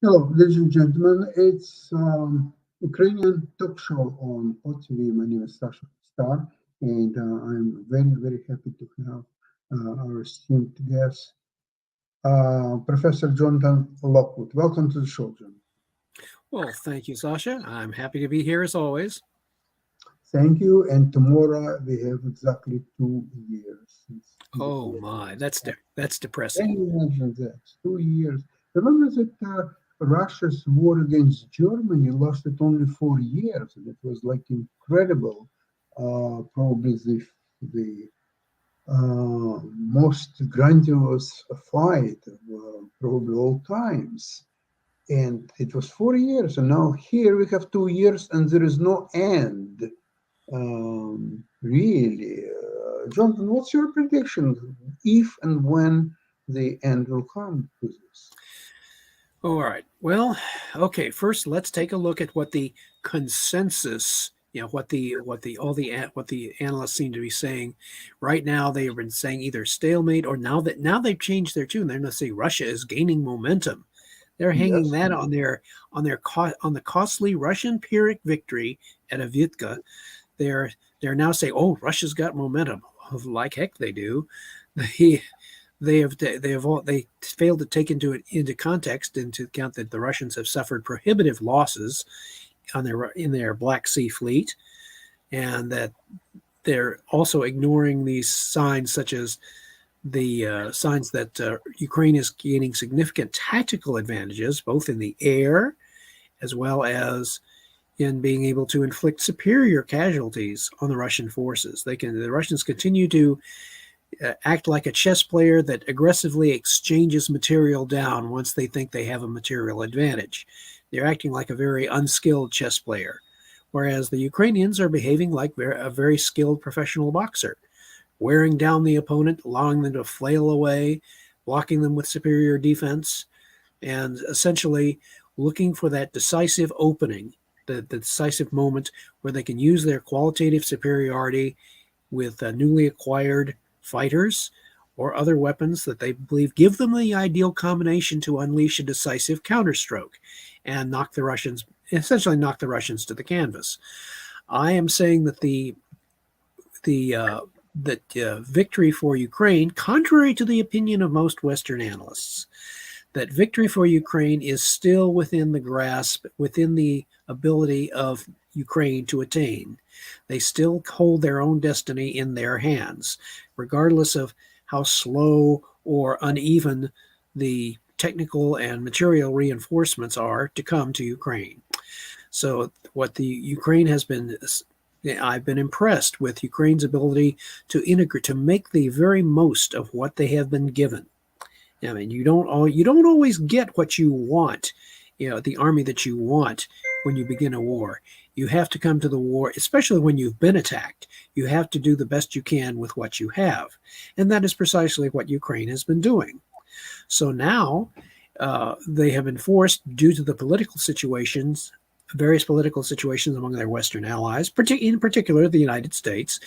Hello, ladies and gentlemen. It's Ukrainian talk show on OTV. My name is Sasha Star, and I'm very, very happy to have our esteemed guest, Professor Jonathan Lockwood. Welcome to the show, John. Well, thank you, Sasha. I'm happy to be here as always. Thank you. And tomorrow we have exactly 2 years since the Oh war. my, that's Can depressing. you imagine that? 2 years. Remember that Russia's war against Germany lasted only 4 years, and it was like incredible. Probably the most grandiose fight of probably all times. And it was 4 years, and now here we have 2 years, and there is no end. Really, Jonathan, what's your prediction if and when the end will come to this? All right. Well, okay. First, let's take a look at what the consensus, what the analysts seem to be saying. Right now, they have been saying either stalemate or now they've changed their tune. They're going to say Russia is gaining momentum. They're hanging Yes, that indeed. on the costly Russian Pyrrhic victory at Avitka. They're now saying, "Oh, Russia's got momentum." Like heck, they do. They they failed to take into context into account that the Russians have suffered prohibitive losses on their in their Black Sea fleet, and that they're also ignoring these signs such as the signs that Ukraine is gaining significant tactical advantages both in the air as well as in being able to inflict superior casualties on the Russian forces. The Russians continue to act like a chess player that aggressively exchanges material down once they think they have a material advantage. They're acting like a very unskilled chess player, whereas the Ukrainians are behaving like a very skilled professional boxer, wearing down the opponent, allowing them to flail away, blocking them with superior defense, and essentially looking for that decisive opening, the decisive moment where they can use their qualitative superiority with newly acquired fighters or other weapons that they believe give them the ideal combination to unleash a decisive counterstroke and knock the Russians to the canvas. I am saying that the victory for Ukraine, contrary to the opinion of most Western analysts, that victory for Ukraine is still within the grasp, within the ability of Ukraine to attain. They still hold their own destiny in their hands, regardless of how slow or uneven the technical and material reinforcements are to come to Ukraine. So, what the Ukraine has been I've been impressed with Ukraine's ability to integrate, to make the very most of what they have been given. I mean, you don't always get what you want, the army that you want when you begin a war. You have to come to the war, especially when you've been attacked. You have to do the best you can with what you have, and that is precisely what Ukraine has been doing. So now they have been forced, due to the political situations, various political situations among their Western allies, in particular the United States.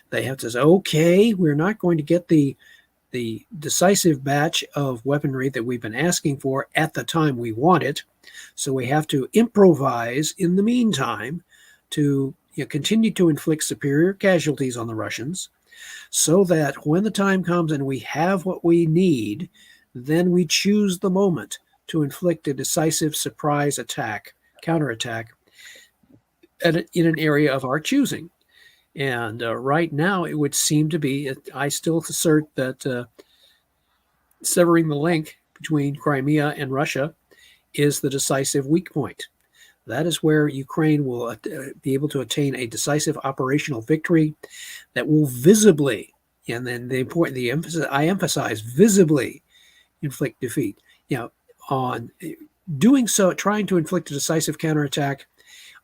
They have to say, okay, we're not going to get the decisive batch of weaponry that we've been asking for at the time we want it. So we have to improvise in the meantime to continue to inflict superior casualties on the Russians so that when the time comes and we have what we need, then we choose the moment to inflict a decisive surprise attack, counterattack in an area of our choosing. And right now, it would seem to be, I still assert that severing the link between Crimea and Russia is the decisive weak point. That is where Ukraine will be able to attain a decisive operational victory that will visibly, and then I emphasize visibly, inflict defeat. On doing so, trying to inflict a decisive counterattack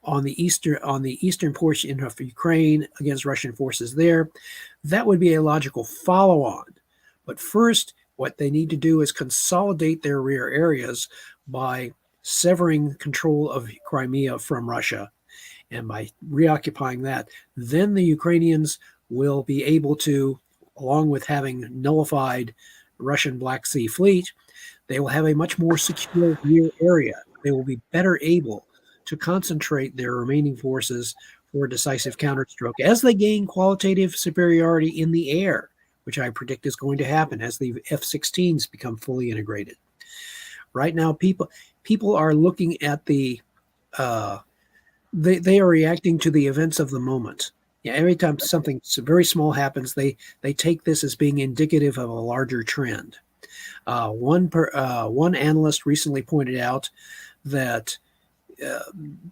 on the eastern portion of Ukraine against Russian forces there, that would be a logical follow-on. But first, what they need to do is consolidate their rear areas by severing control of Crimea from Russia. And by reoccupying that, then the Ukrainians will be able to, along with having nullified Russian Black Sea Fleet, they will have a much more secure rear area. They will be better able to concentrate their remaining forces for a decisive counterstroke as they gain qualitative superiority in the air, which I predict is going to happen as the F-16s become fully integrated. Right now, people are looking at the they are reacting to the events of the moment. Yeah, every time something very small happens, they take this as being indicative of a larger trend. One analyst recently pointed out that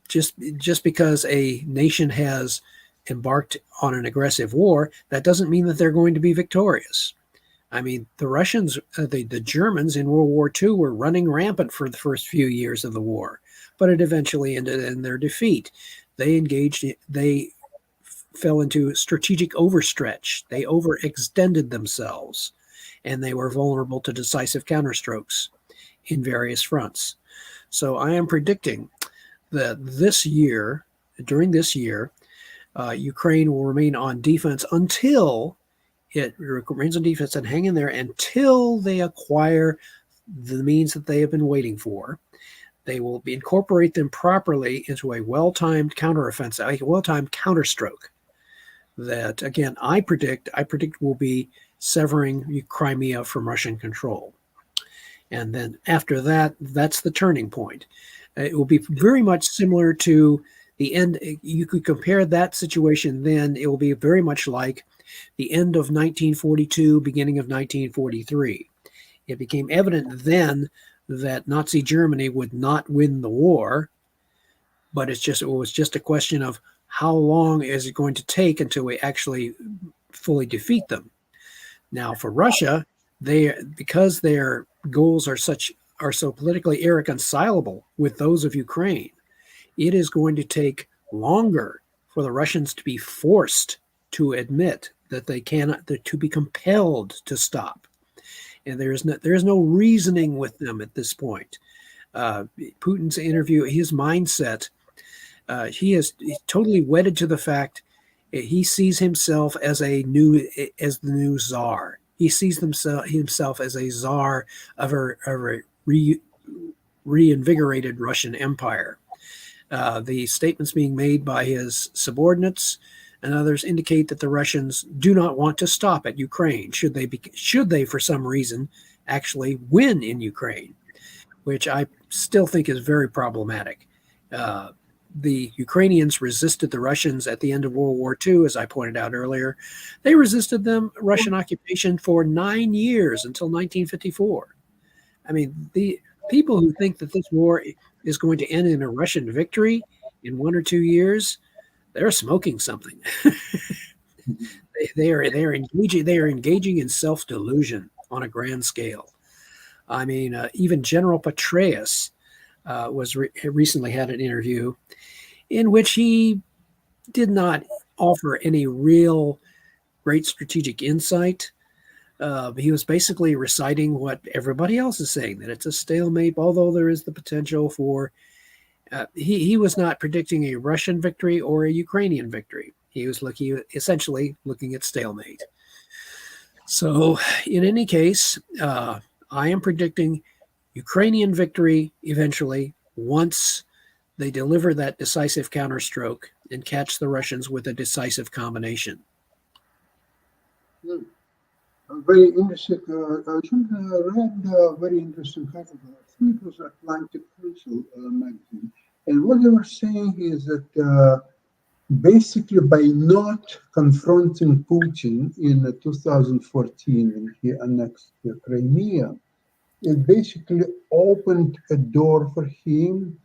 just because a nation has embarked on an aggressive war, that doesn't mean that they're going to be victorious. I mean, the Russians, the Germans in World War II were running rampant for the first few years of the war, but it eventually ended in their defeat. They fell into strategic overstretch. They overextended themselves, and they were vulnerable to decisive counterstrokes in various fronts. So I am predicting that during this year, Ukraine will remain on defense until it remains on defense and hang in there until they acquire the means that they have been waiting for. They will incorporate them properly into a well-timed counteroffensive, a well-timed counterstroke. That again, I predict will be severing Crimea from Russian control, and then after that, that's the turning point. It will be very much similar to the end. You could compare that situation. Then it will be very much like the end of 1942, beginning of 1943. It became evident then that Nazi Germany would not win the war, but it was just a question of how long is it going to take until we actually fully defeat them. Now, for Russia, because their goals are so politically irreconcilable with those of Ukraine, it is going to take longer for the Russians to be forced to admit that they cannot, to be compelled to stop. And there is no reasoning with them at this point. Putin's interview, his mindset, he's totally wedded to the fact he sees himself as the new czar. He sees himself as a czar of a reinvigorated Russian empire. The statements being made by his subordinates and others indicate that the Russians do not want to stop at Ukraine should they for some reason actually win in Ukraine, which I still think is very problematic. The Ukrainians resisted the Russians at the end of World War II, as I pointed out earlier. They resisted Russian occupation for 9 years until 1954. I mean, the people who think that this war is going to end in a Russian victory in 1 or 2 years, they're smoking something. they are engaging in self-delusion on a grand scale. I mean, even General Petraeus recently had an interview in which he did not offer any real great strategic insight. He was basically reciting what everybody else is saying, that it's a stalemate, although there is the potential for he was not predicting a Russian victory or a Ukrainian victory. He was essentially looking at stalemate. So in any case, I am predicting Ukrainian victory eventually once they deliver that decisive counterstroke and catch the Russians with a decisive combination. Very interesting. I read a very interesting article. I think it was Atlantic Council magazine. And what they were saying is that basically by not confronting Putin in 2014 when he annexed Crimea, it basically opened a door for him.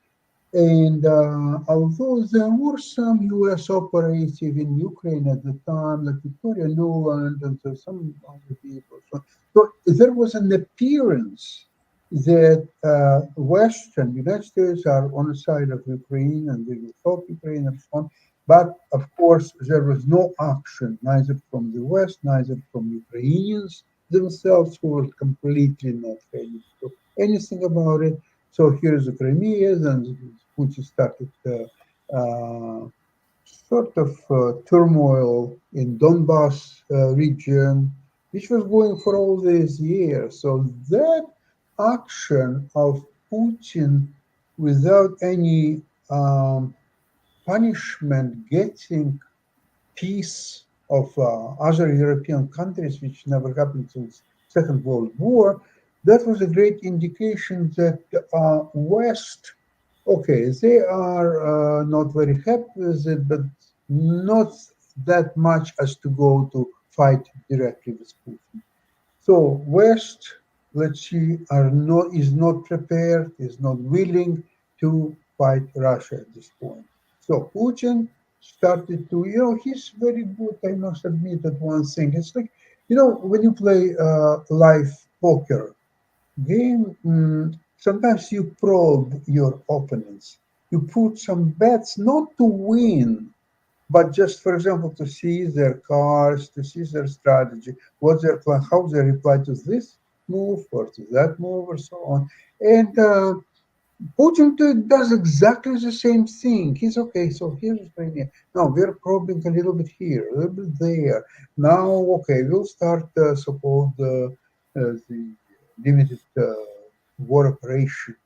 And although there were some U.S. operative in Ukraine at the time, like Victoria Nuland and some other people, so there was an appearance that United States are on the side of Ukraine and they will help Ukraine and so on. But of course, there was no action, neither from the West, neither from Ukrainians themselves, who were completely not ready to do anything about it. So here's the Crimea, and Putin started sort of turmoil in Donbass region, which was going for all these years. So that action of Putin without any punishment getting peace of other European countries, which never happened since Second World War, that was a great indication that West, okay, they are not very happy with it, but not that much as to go to fight directly with Putin. So West, let's see, is not prepared, is not willing to fight Russia at this point. So Putin started to, he's very good. I must admit that one thing. It's like, when you play live poker game, sometimes you probe your opponents. You put some bets not to win, but just, for example, to see their cards, to see their strategy, what's their plan, how they reply to this move or to that move, or so on. And Putin does exactly the same thing. He's okay. So here's Ukraine. Now we're probing a little bit here, a little bit there. Now, okay, we'll start so-called the limited war operation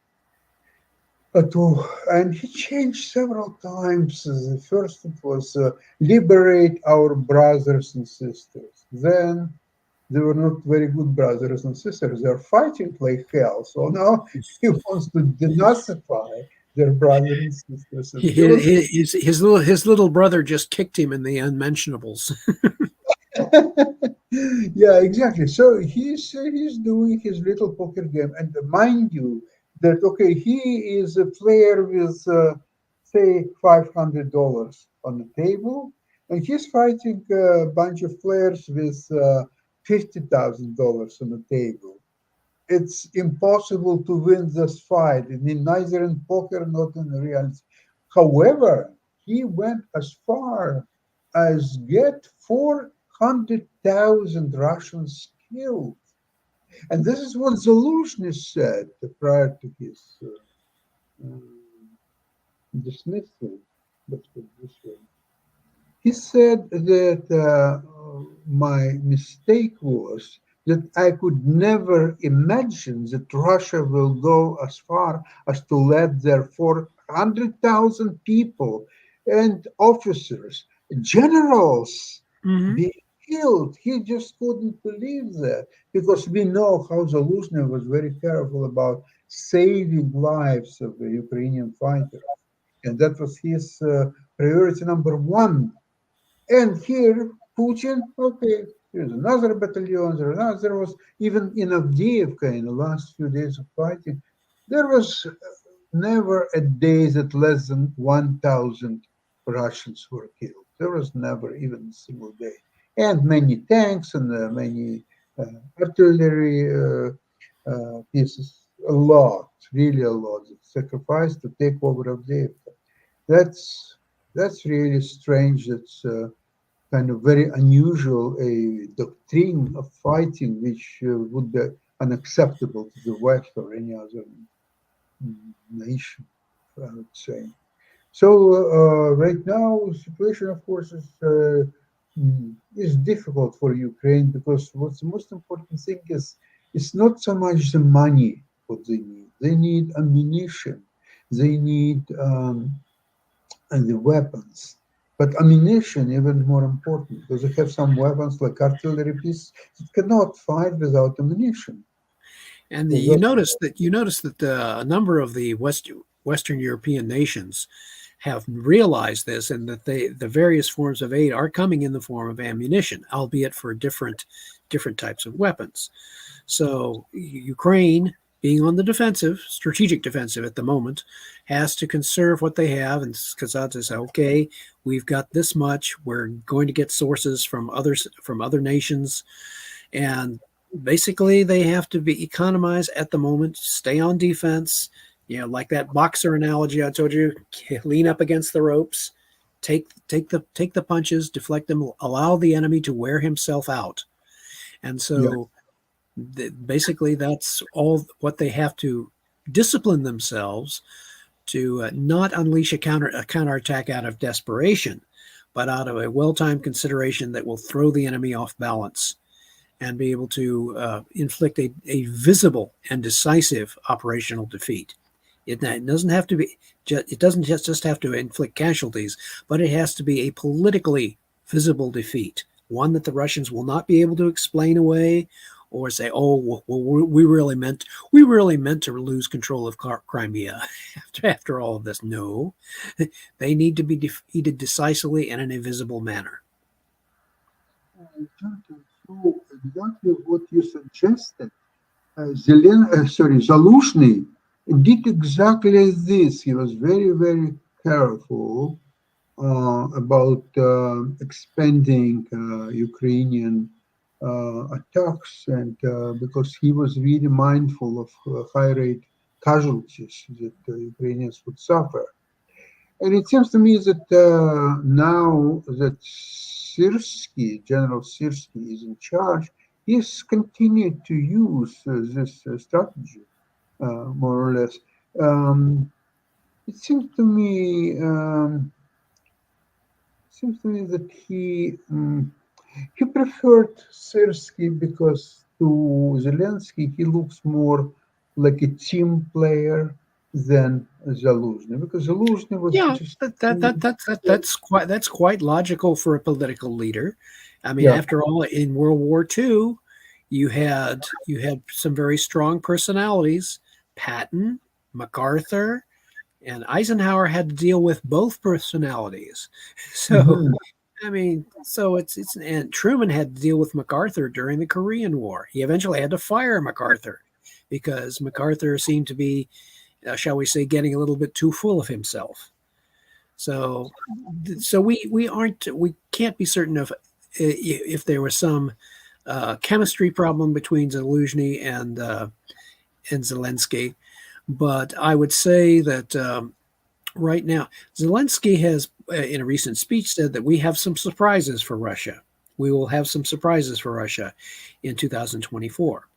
and he changed several times. First, it was liberate our brothers and sisters. Then they were not very good brothers and sisters. They're fighting like hell. So now he wants to denazify their brothers and sisters. And he was His little brother just kicked him in the unmentionables. yeah, exactly. So he's doing his little poker game, and mind you, that okay, he is a player with say $500 on the table, and he's fighting a bunch of players with $50,000 on the table. It's impossible to win this fight, neither in poker nor in reality. However, he went as far as get 400,000 Russians killed. And this is what Zaluzhny said prior to his dismissal. Let's put it this way. He said that my mistake was that I could never imagine that Russia will go as far as to let their 400,000 people and officers, generals, Mhm. be killed. He just couldn't believe that because we know how Zaluzhny was very careful about saving lives of the Ukrainian fighters. And that was his priority number one. And here, Putin, okay, here's another battalion, there was even in Avdiivka in the last few days of fighting, there was never a day that less than 1,000 Russians were killed. There was never even a single day. And many tanks and many artillery pieces, a lot, really a lot, sacrificed to take over Avdiivka. That's that's really strange. That's kind of very unusual a doctrine of fighting, which would be unacceptable to the West or any other nation, I would say. So right now, the situation, of course, is difficult for Ukraine because what's the most important thing is it's not so much the money what they need. They need ammunition. They need and the weapons. But ammunition even more important because they have some weapons like artillery pieces that cannot fight without ammunition. And So you notice that a number of the Western European nations have realized this, and that the various forms of aid are coming in the form of ammunition, albeit for different types of weapons. So Ukraine, being on the defensive, strategic defensive at the moment, has to conserve what they have, and Kazan says, okay, we've got this much. We're going to get sources from other nations, and basically they have to be economize at the moment, stay on defense. Like that boxer analogy I told you, lean up against the ropes, take the punches, deflect them, allow the enemy to wear himself out. And yeah, so basically that's all what they have to discipline themselves to not unleash a counterattack out of desperation, but out of a well-timed consideration that will throw the enemy off balance. and be able to inflict a visible and decisive operational defeat. It doesn't have to be. It doesn't just have to inflict casualties, but it has to be a politically visible defeat, one that the Russians will not be able to explain away, or say, "Oh, well, we really meant to lose control of Crimea." After all of this, no, they need to be defeated decisively and in a visible manner. Jonathan, so exactly what you suggested. Zaluzhny did exactly this. He was very, very careful about expanding Ukrainian attacks, and because he was really mindful of high rate casualties that Ukrainians would suffer. And it seems to me that now that General Sirsky is in charge, he's continued to use this strategy, more or less. It seems to me, that he preferred Sirsky because to Zelensky he looks more like a team player than Zaluzhny, because Zaluzhny was just that's quite logical for a political leader. I mean, yeah. after all, in World War II, you had some very strong personalities. Patton, MacArthur, and Eisenhower had to deal with both personalities. So, Mhm. I mean, so it's and Truman had to deal with MacArthur during the Korean War. He eventually had to fire MacArthur because MacArthur seemed to be, shall we say, getting a little bit too full of himself. So we can't be certain of if there was some chemistry problem between Zaluzhny and Zelensky, but I would say that right now Zelensky has, in a recent speech, said that we have some surprises for Russia. We will have some surprises for Russia in 2024.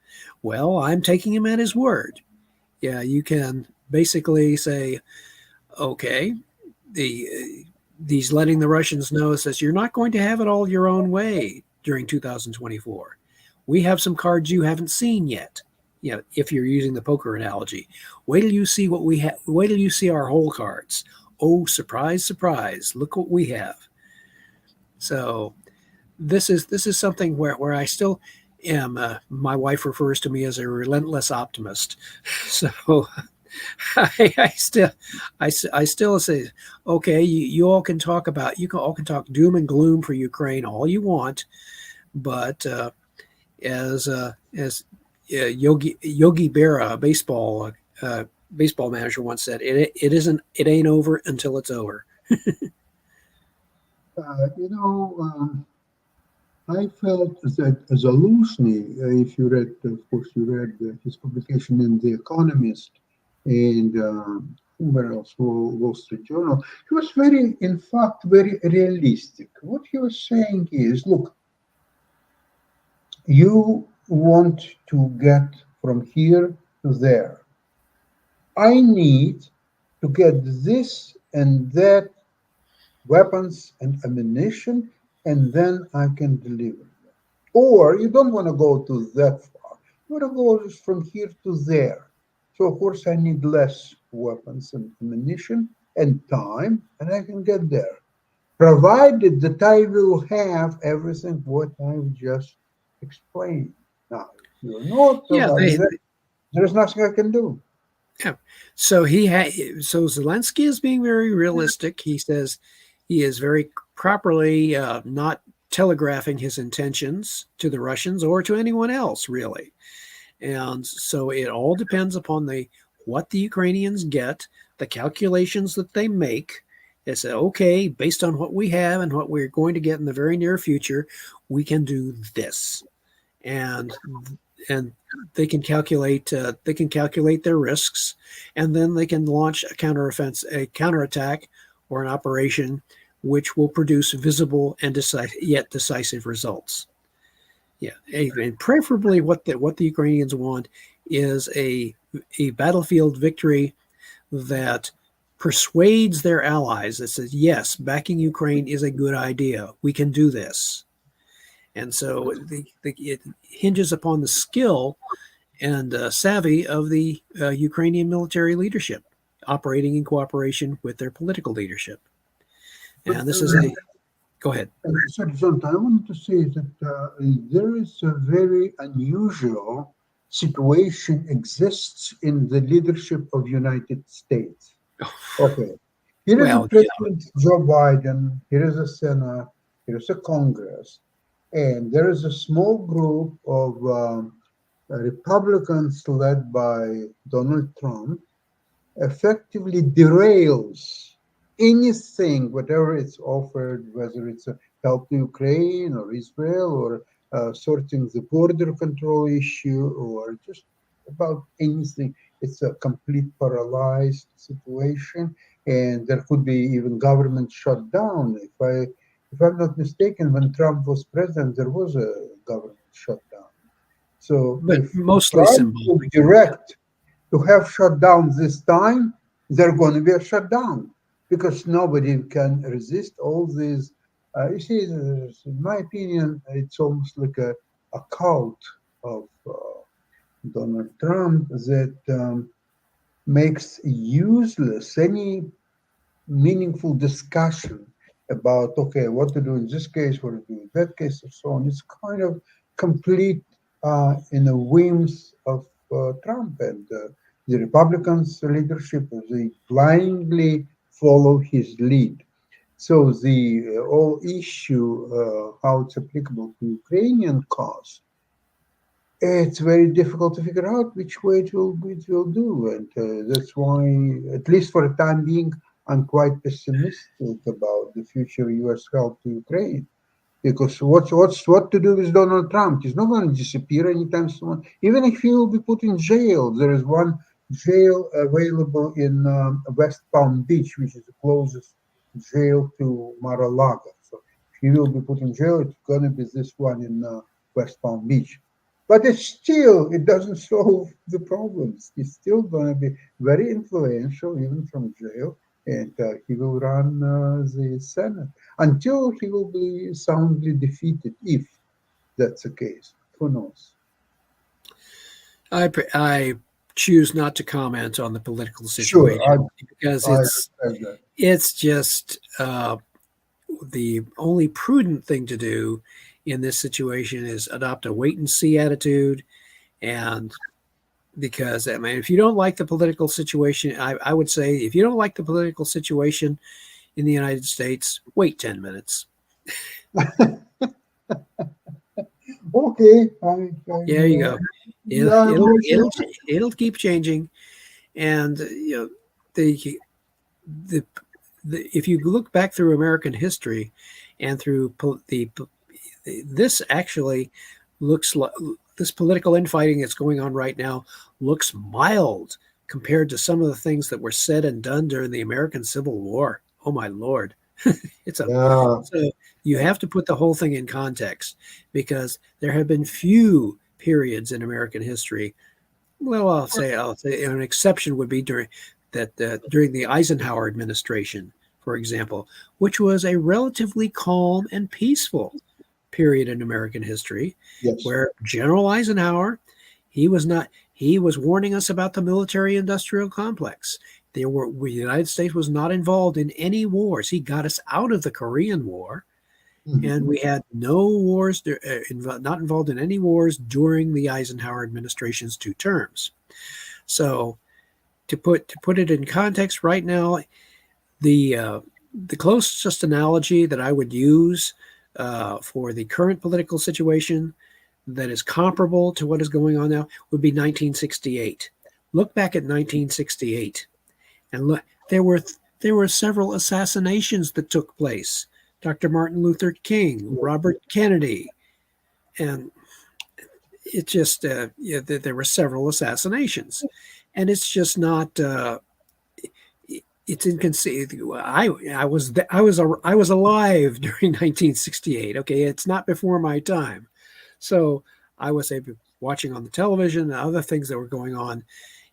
Well, I'm taking him at his word. Yeah, you can basically say, okay, he's letting the Russians know, says you're not going to have it all your own way during 2024. We have some cards you haven't seen yet. You know, if you're using the poker analogy, wait till you see what we have. Wait till you see our whole cards. Oh, surprise, surprise! Look what we have. So this is something where I still am. My wife refers to me as a relentless optimist. So I still say, okay, you all can talk about, you all can talk doom and gloom for Ukraine all you want, but as Yogi Berra, a baseball manager, once said, it ain't over until it's over. I felt that Zaluzhny, if you read, of course, you read his publication in The Economist and where else, Wall Street Journal, he was in fact, very realistic. What he was saying is, look, you want to get from here to there. I need to get this and that weapons and ammunition, and then I can deliver them. Or you don't want to go to that far. You want to go just from here to there. So of course I need less weapons and ammunition and time, and I can get there, provided that I will have everything what I've just explained. Now, if you're not Yeah, providing that, there's nothing I can do. yeah. So so Zelensky is being very realistic. He says he is very properly not telegraphing his intentions to the Russians or to anyone else, really. And so it all depends upon what the Ukrainians get, the calculations that they make. They say, okay, based on what we have and what we're going to get in the very near future, we can do this. And they can calculate their risks, and then they can launch a counterattack, or an operation which will produce visible and yet decisive results. Yeah, and preferably what the Ukrainians want is a battlefield victory that persuades their allies, that says, yes, backing Ukraine is a good idea. We can do this. And so it hinges upon the skill and savvy of the Ukrainian military leadership, operating in cooperation with their political leadership. But, And this is a, go ahead. Sorry, John, I wanted to say that there is a very unusual situation exists in the leadership of United States. Okay. Here is Well, a President Joe Biden, here is a Senate, here is a Congress, and there is a small group of Republicans led by Donald Trump effectively derails anything, whatever it's offered, whether it's a help to Ukraine or Israel or sorting the border control issue or just about anything. It's a complete paralyzed situation, and there could be even government shutdown. If I'm not mistaken, when Trump was president, there was a government shutdown. So but if mostly Trump symbolic. would direct to have shutdown this time, there's going to be a shutdown because nobody can resist all these. You see, in my opinion, it's almost like a cult of Donald Trump that makes useless any meaningful discussion about, okay, what to do in this case, what to do in that case, and so on. It's kind of complete in the whims of Trump and the Republicans' leadership. They blindly follow his lead. So the whole issue, how it's applicable to Ukrainian cause, it's very difficult to figure out which way it will do, and that's why, at least for the time being, I'm quite pessimistic about the future U.S. help to Ukraine. Because what to do with Donald Trump? He's not going to disappear anytime soon. Even if he will be put in jail, there is one jail available in West Palm Beach, which is the closest jail to Mar-a-Lago. So if he will be put in jail, it's going to be this one in West Palm Beach. But it doesn't solve the problems. He's still going to be very influential, even from jail, and he will run the Senate until he will be soundly defeated, if that's the case. Who knows? I choose not to comment on the political situation because it's just the only prudent thing to do in this situation is adopt a wait and see attitude. And because, I mean, if you don't like the political situation, I would say if you don't like the political situation in the United States, wait 10 minutes. Okay. There you go. It'll keep changing. And, you know, if you look back through American history and through this actually looks like this political infighting that's going on right now looks mild compared to some of the things that were said and done during the American Civil War. Oh my Lord. So you have to put the whole thing in context, because there have been few periods in American history. Well, I'll say an exception would be during the Eisenhower administration, for example, which was a relatively calm and peaceful period in American history, yes, where General Eisenhower, he was warning us about the military-industrial complex. The United States was not involved in any wars. He got us out of the Korean War, and we had no wars, not involved in any wars during the Eisenhower administration's 2 terms. So, to put it in context, right now, the closest analogy that I would use for the current political situation that is comparable to what is going on now would be 1968. Look back at 1968, and look, there were several assassinations that took place. Dr. Martin Luther King, Robert Kennedy, and it just there were several assassinations, and it's just not. It's inconceivable. I was alive during 1968. Okay, it's not before my time, so I was watching on the television and other things that were going on.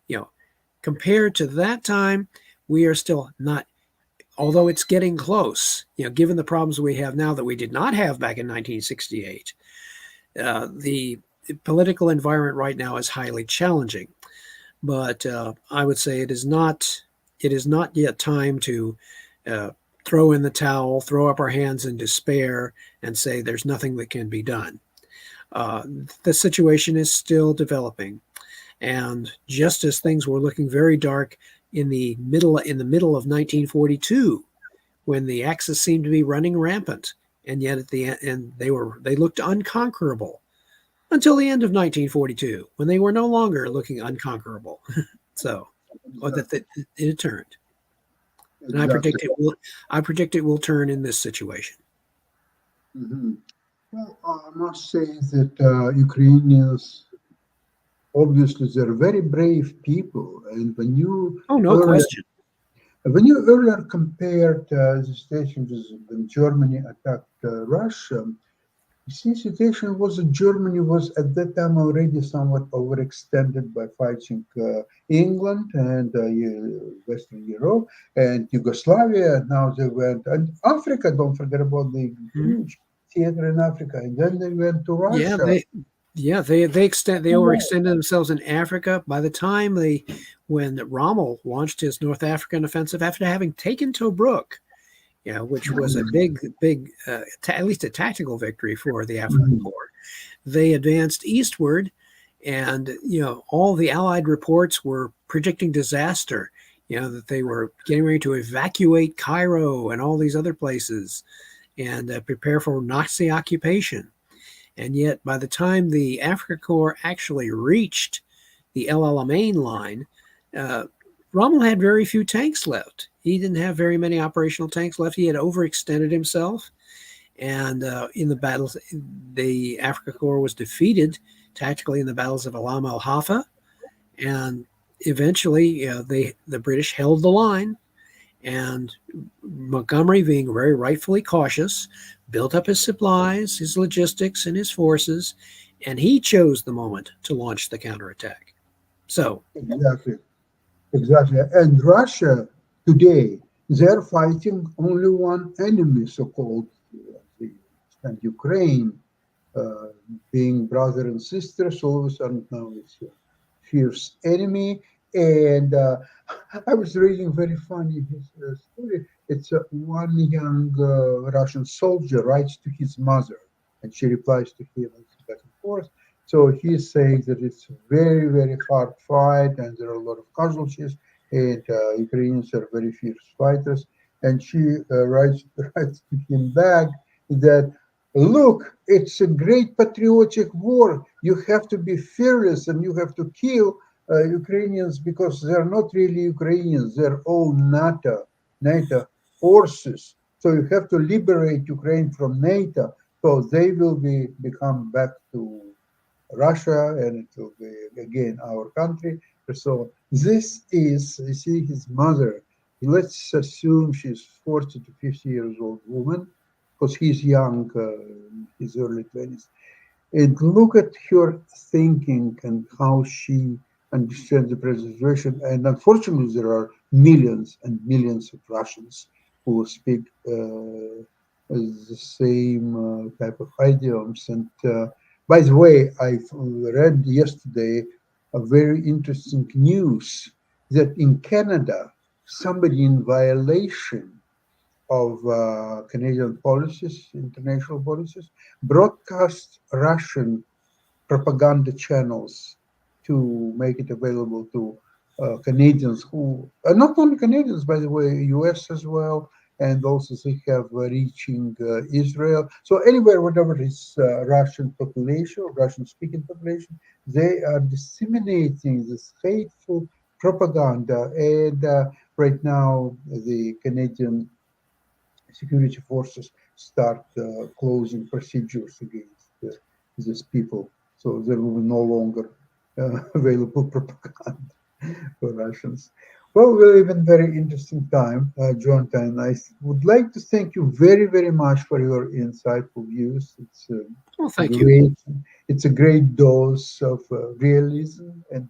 You know, compared to that time, we are still not. Although it's getting close, you know, given the problems we have now that we did not have back in 1968, The political environment right now is highly challenging, but I would say it is not yet time to uh, throw in the towel, throw up our hands in despair, and say there's nothing that can be done. Uh, the situation is still developing, and just as things were looking very dark in the middle of 1942, when the Axis seemed to be running rampant, and yet at the end they looked unconquerable until the end of 1942, when they were no longer looking unconquerable. So, or that it turned, and Exactly. I predict it will turn in this situation. Mhm. Well, I must say that Ukrainians, obviously, they're very brave people. And Oh, no earlier, question. when you earlier compared the situation with when Germany attacked Russia, you see, situation was that Germany was at that time already somewhat overextended by fighting England and Western Europe and Yugoslavia. And now they went and Africa. Don't forget about the Mhm. huge theater in Africa. And then they went to Yeah, Russia. they Yeah. overextended themselves in Africa. By the time when Rommel launched his North African offensive after having taken Tobruk, which was a big, at least a tactical victory for the African Mhm. Corps, they advanced eastward, and all the Allied reports were predicting disaster. That they were getting ready to evacuate Cairo and all these other places and prepare for Nazi occupation. And yet, by the time the Afrika Korps actually reached the El Alamein line, uh, Rommel had very few tanks left. He didn't have very many operational tanks left. He had overextended himself. And in the battles, the Afrika Korps was defeated tactically in the battles of Alam el Hafa. And eventually, the British held the line. And Montgomery, being very rightfully cautious, built up his supplies, his logistics, and his forces, and he chose the moment to launch the counterattack. So, Exactly. Exactly. And Russia today, they're fighting only one enemy, so called, and Ukraine. uh, being brother and sister. So all of a sudden now it's a fierce enemy. And I was reading very funny his story. It's one young Russian soldier writes to his mother, and she replies to him back and forth. So he's saying that it's very, very hard fight, and there are a lot of casualties, and Ukrainians are very fierce fighters. And she writes to him back that look, it's a great patriotic war. You have to be fearless and you have to kill Ukrainians because they're not really Ukrainians. They're all NATO forces. So you have to liberate Ukraine from NATO. So they will become back to Russia and it will be again our country. So this is, you see, his mother. Let's assume she's 40 to 50 years old woman because he's young, his early 20s. And look at her thinking and how she understands the present situation. And unfortunately, there are millions and millions of Russians who speak the same type of idioms. And by the way, I read yesterday a very interesting news that in Canada, somebody in violation of Canadian policies, international policies, broadcast Russian propaganda channels to make it available to Canadians who, not only Canadians, by the way, US as well, and also they have reaching Israel. So anywhere, whatever is Russian population, Russian speaking population, they are disseminating this hateful propaganda. And right now, the Canadian security forces start closing procedures against these people. So there will be no longer available propaganda for Russians. Well, we live in very interesting time, Jonathan. I would like to thank you very, very much for your insightful views. well, thank you. Great, it's a great dose of realism and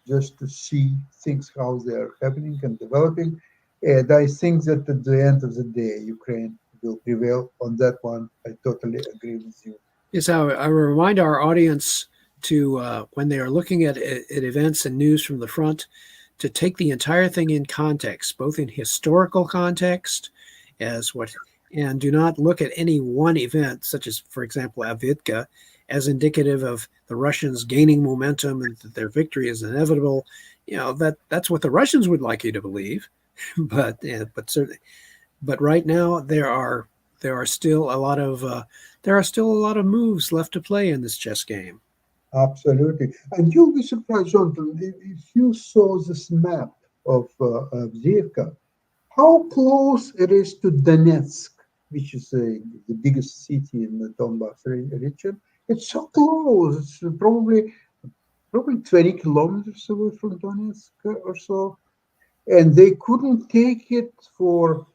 just to see things how they are happening and developing. And I think that at the end of the day, Ukraine will prevail. On that one, I totally agree with you. Is how I remind our audience to, when they are looking at events and news from the front, to take the entire thing in context, both in historical context as what, and do not look at any one event, such as, for example, Avdiivka, as indicative of the Russians gaining momentum and that their victory is inevitable. You know, that's what the Russians would like you to believe, but certainly, but right now there are still a lot of moves left to play in this chess game. Absolutely. And you'll be surprised, Jonathan, if you saw this map of Avdiivka, how close it is to Donetsk, which is the biggest city in the Donbass region. It's so close. It's probably 20 kilometers away from Donetsk or so. And they couldn't take it for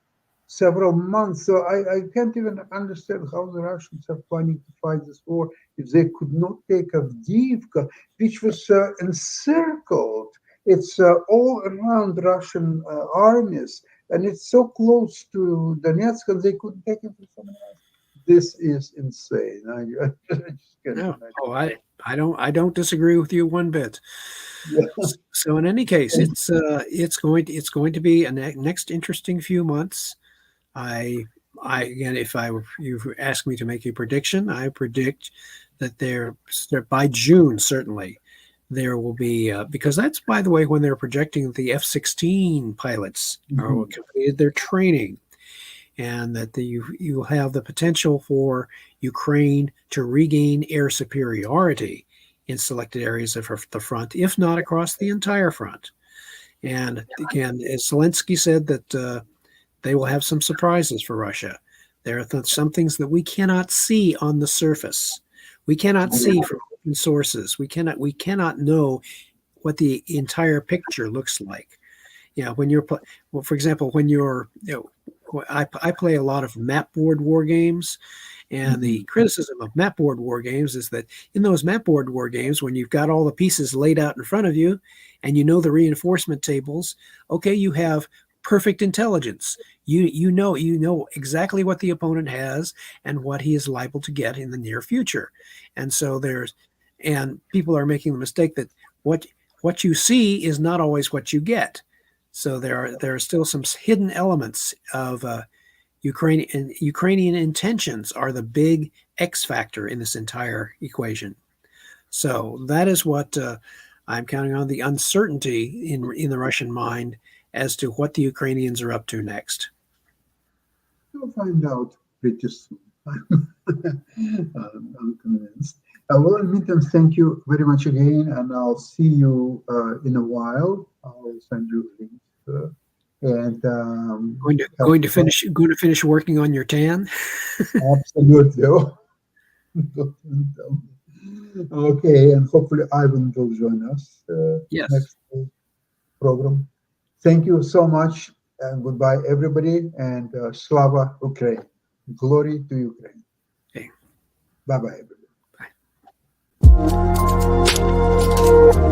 several months. So I can't even understand how the Russians are planning to fight this war if they could not take Avdiivka, which was encircled. It's all around Russian armies, and it's so close to Donetsk, and they couldn't take it for someone else. This is insane. I just can't imagine. I don't disagree with you one bit. Yeah. So in any case, it's going to be a next interesting few months. I again, if you ask me to make a prediction, I predict that by June certainly there will be, because that's, by the way, when they're projecting that the F-16 pilots are completed their training, and that you have the potential for Ukraine to regain air superiority in selected areas of the front, if not across the entire front. And again, as Zelensky said, that they will have some surprises for Russia. There are some things that we cannot see on the surface. We cannot see from open sources. We cannot know what the entire picture looks like. You know, when you're, well, for example, when you're, I play a lot of map board war games, and the criticism of map board war games is that in those map board war games, when you've got all the pieces laid out in front of you, and you know the reinforcement tables, okay, you have perfect intelligence. You know exactly what the opponent has and what he is liable to get in the near future. And so and people are making the mistake that what you see is not always what you get. So there are still some hidden elements of Ukrainian intentions are the big X factor in this entire equation. So that is what I'm counting on, the uncertainty in the Russian mind as to what the Ukrainians are up to next. We'll find out pretty soon. I'm convinced. Well, in the meantime, thank you very much again, and I'll see you in a while. I'll send you links. And going to finish working on your tan. Absolutely. Okay, and hopefully Ivan will join us Yes. next program. Thank you so much, and goodbye, everybody, and Slava Ukraine. Glory to Ukraine. Okay. Bye-bye, everybody. Bye.